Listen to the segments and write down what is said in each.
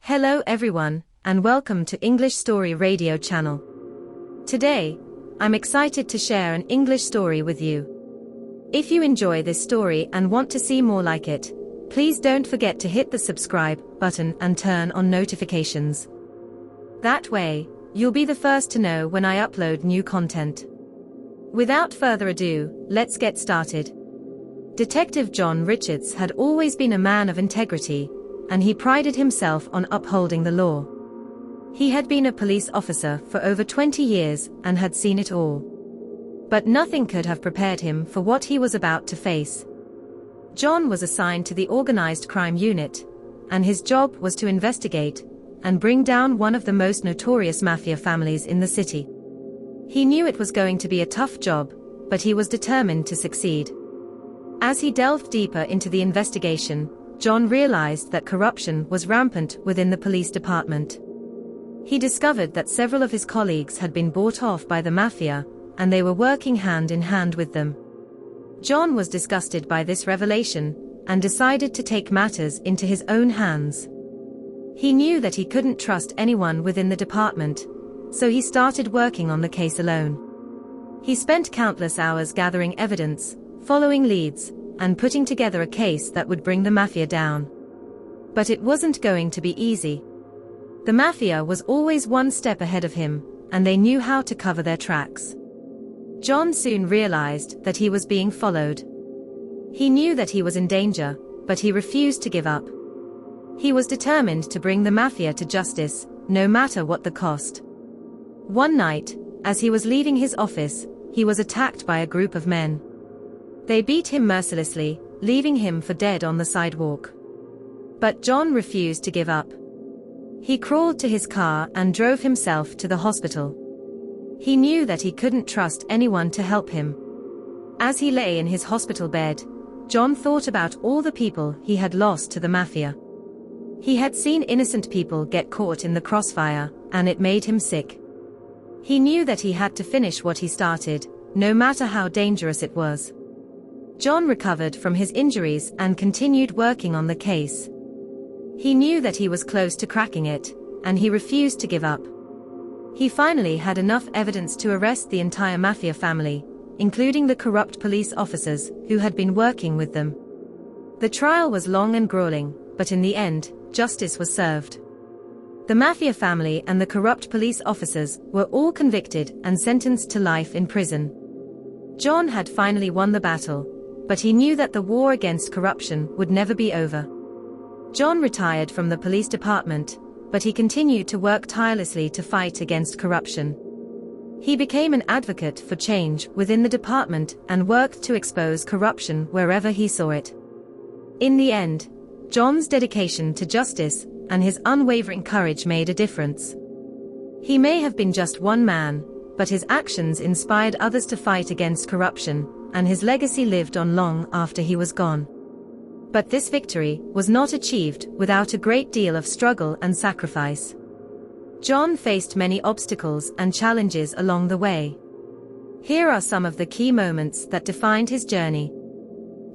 Hello everyone, and welcome to English Story Radio channel. Today, I'm excited to share an English story with you. If you enjoy this story and want to see more like it, please don't forget to hit the subscribe button and turn on notifications. That way, you'll be the first to know when I upload new content. Without further ado, let's get started. Detective John Richards had always been a man of integrity, and he prided himself on upholding the law. He had been a police officer for over 20 years and had seen it all. But nothing could have prepared him for what he was about to face. John was assigned to the organized crime unit, and his job was to investigate and bring down one of the most notorious mafia families in the city. He knew it was going to be a tough job, but he was determined to succeed. As he delved deeper into the investigation, John realized that corruption was rampant within the police department. He discovered that several of his colleagues had been bought off by the mafia, and they were working hand in hand with them. John was disgusted by this revelation, and decided to take matters into his own hands. He knew that he couldn't trust anyone within the department, so he started working on the case alone. He spent countless hours gathering evidence, following leads, and putting together a case that would bring the mafia down. But it wasn't going to be easy. The mafia was always one step ahead of him, and they knew how to cover their tracks. John soon realized that he was being followed. He knew that he was in danger, but he refused to give up. He was determined to bring the mafia to justice, no matter what the cost. One night, as he was leaving his office, he was attacked by a group of men. They beat him mercilessly, leaving him for dead on the sidewalk. But John refused to give up. He crawled to his car and drove himself to the hospital. He knew that he couldn't trust anyone to help him. As he lay in his hospital bed, John thought about all the people he had lost to the mafia. He had seen innocent people get caught in the crossfire, and it made him sick. He knew that he had to finish what he started, no matter how dangerous it was. John recovered from his injuries and continued working on the case. He knew that he was close to cracking it, and he refused to give up. He finally had enough evidence to arrest the entire mafia family, including the corrupt police officers who had been working with them. The trial was long and grueling, but in the end, justice was served. The mafia family and the corrupt police officers were all convicted and sentenced to life in prison. John had finally won the battle, but he knew that the war against corruption would never be over. John retired from the police department, but he continued to work tirelessly to fight against corruption. He became an advocate for change within the department and worked to expose corruption wherever he saw it. In the end, John's dedication to justice and his unwavering courage made a difference. He may have been just one man, but his actions inspired others to fight against corruption, and his legacy lived on long after he was gone. But this victory was not achieved without a great deal of struggle and sacrifice. John faced many obstacles and challenges along the way. Here are some of the key moments that defined his journey.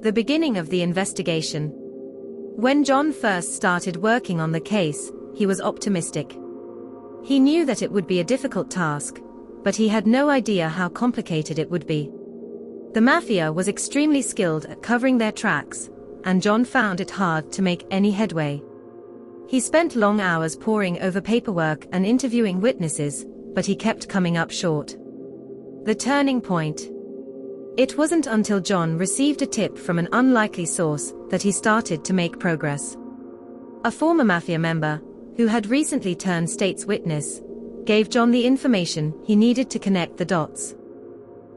The beginning of the investigation. When John first started working on the case, he was optimistic. He knew that it would be a difficult task, but he had no idea how complicated it would be. The mafia was extremely skilled at covering their tracks, and John found it hard to make any headway. He spent long hours poring over paperwork and interviewing witnesses, but he kept coming up short. The turning point. It wasn't until John received a tip from an unlikely source that he started to make progress. A former mafia member, who had recently turned state's witness, gave John the information he needed to connect the dots.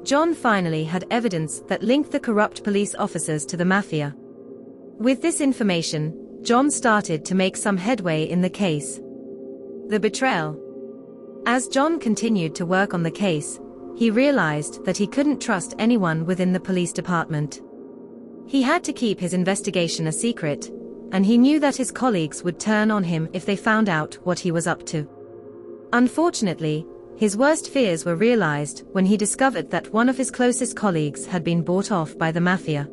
John finally had evidence that linked the corrupt police officers to the mafia. With this information, John started to make some headway in the case. The betrayal. As John continued to work on the case, he realized that he couldn't trust anyone within the police department. He had to keep his investigation a secret, and he knew that his colleagues would turn on him if they found out what he was up to. Unfortunately, his worst fears were realized when he discovered that one of his closest colleagues had been bought off by the mafia.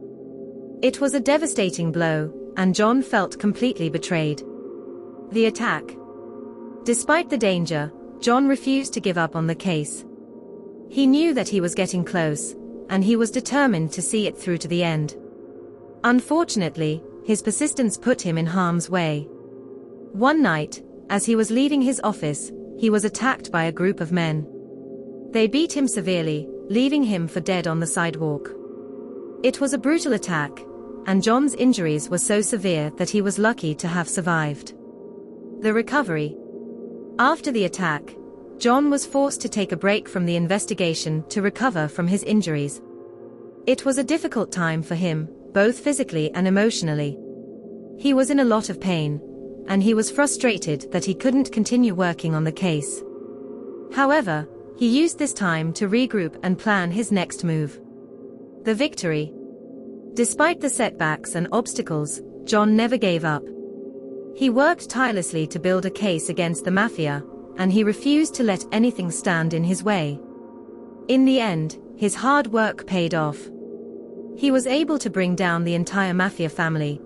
It was a devastating blow, and John felt completely betrayed. The attack. Despite the danger, John refused to give up on the case. He knew that he was getting close, and he was determined to see it through to the end. Unfortunately, his persistence put him in harm's way. One night, as he was leaving his office, he was attacked by a group of men. They beat him severely, leaving him for dead on the sidewalk. It was a brutal attack, and John's injuries were so severe that he was lucky to have survived. The recovery. After the attack, John was forced to take a break from the investigation to recover from his injuries. It was a difficult time for him, both physically and emotionally. He was in a lot of pain, and he was frustrated that he couldn't continue working on the case. However, he used this time to regroup and plan his next move. The victory. Despite the setbacks and obstacles, John never gave up. He worked tirelessly to build a case against the mafia, and he refused to let anything stand in his way. In the end, his hard work paid off. He was able to bring down the entire mafia family,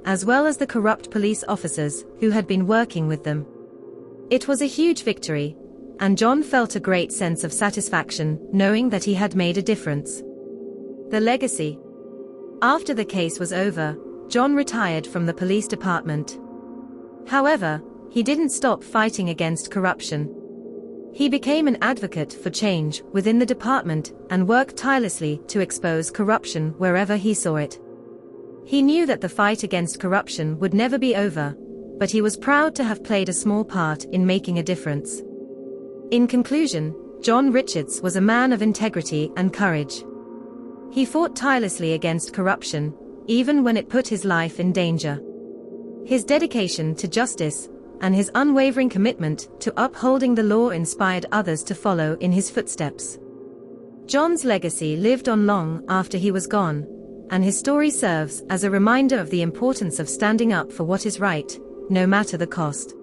as well as the corrupt police officers who had been working with them. It was a huge victory, and John felt a great sense of satisfaction knowing that he had made a difference. The legacy. After the case was over, John retired from the police department. However, he didn't stop fighting against corruption. He became an advocate for change within the department and worked tirelessly to expose corruption wherever he saw it. He knew that the fight against corruption would never be over, but he was proud to have played a small part in making a difference. In conclusion, John Richards was a man of integrity and courage. He fought tirelessly against corruption, even when it put his life in danger. His dedication to justice and his unwavering commitment to upholding the law inspired others to follow in his footsteps. John's legacy lived on long after he was gone, and his story serves as a reminder of the importance of standing up for what is right, no matter the cost.